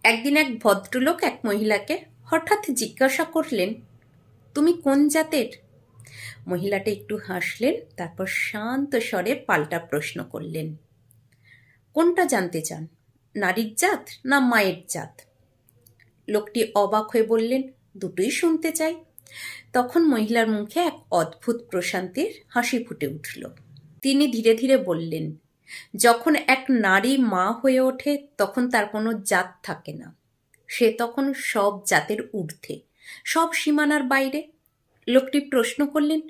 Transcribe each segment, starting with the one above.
একদিন এক ভদ্রলোক এক মহিলাকে হঠাৎ জিজ্ঞাসা করলেন, তুমি কোন জাতের? মহিলাটা একটু হাসলেন, তারপর শান্ত স্বরে পাল্টা প্রশ্ন করলেন, কোনটা জানতে চান, নারীর জাত না মায়ের জাত? লোকটি অবাক হয়ে বললেন, দুটোই শুনতে চাই। তখন মহিলার মুখে এক অদ্ভুত প্রশান্তির হাসি ফুটে উঠল। তিনি ধীরে ধীরে বললেন, যখন এক নারী মা হয়ে ওঠে তখন তার কোনো জাত থাকে না। সে তখন সব জাতের ঊর্ধ্বে, সব সীমানার বাইরে। লোকটি প্রশ্ন করলেন,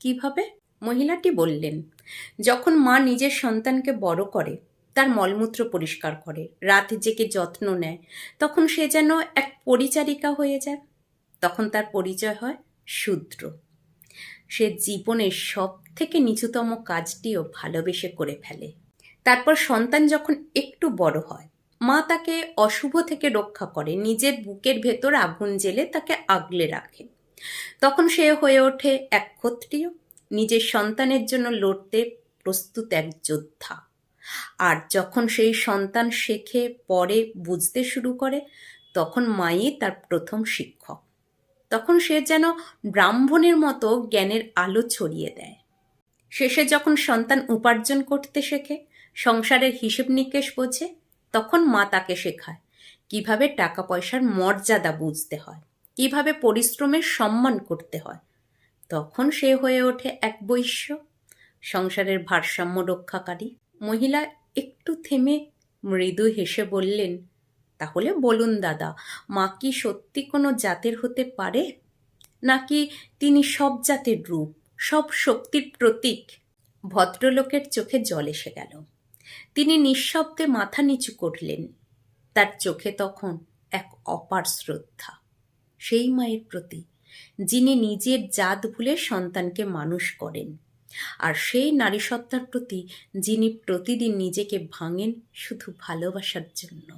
কিভাবে? মহিলাটি বললেন, যখন মা নিজের সন্তানকে বড় করে, তার মলমূত্র পরিষ্কার করে, রাত জেগে যত্ন নেয়, তখন সে যেন এক পরিচারিকা হয়ে যায়। তখন তার পরিচয় হয় শূদ্র। সে জীবনের সব থেকে নিচুতম কাজটিও ভালোবেসে করে ফেলে। তারপর সন্তান যখন একটু বড় হয়, মা তাকে অশুভ থেকে রক্ষা করে, নিজের বুকের ভেতর আগুন জ্বেলে তাকে আগলে রাখে। তখন সে হয়ে ওঠে এক ক্ষত্রিয়, নিজের সন্তানের জন্য লড়তে প্রস্তুত এক যোদ্ধা। আর যখন সেই সন্তান শেখে, পড়ে, বুঝতে শুরু করে, তখন মাই তার প্রথম শিক্ষক। তখন সে যেন ব্রাহ্মণের মতো জ্ঞানের আলো ছড়িয়ে দেয়। শেষে যখন সন্তান উপার্জন করতে শেখে, সংসারের হিসেব নিকেশ বোঝে, তখন মা তাকে শেখায় কিভাবে টাকা পয়সার মর্যাদা বুঝতে হয়, কিভাবে পরিশ্রমের সম্মান করতে হয়। তখন সে হয়ে ওঠে এক বৈশ্য, সংসারের ভারসাম্য রক্ষাকারী। মহিলা একটু থেমে মৃদু হেসে বললেন, তাহলে বলুন দাদা, মা কি সত্যি কোনো জাতের হতে পারে, নাকি তিনি সব জাতের রূপ, সব শক্তির প্রতীক? ভদ্রলোকের চোখে জল এসে গেল। তিনি নিঃশব্দে মাথা নিচু করলেন। তার চোখে তখন এক অপার শ্রদ্ধা সেই মায়ের প্রতি, যিনি নিজের জাত ভুলে সন্তানকে মানুষ করেন, আর সেই নারীসত্তার প্রতি, যিনি প্রতিদিন নিজেকে ভাঙেন শুধু ভালোবাসার জন্য।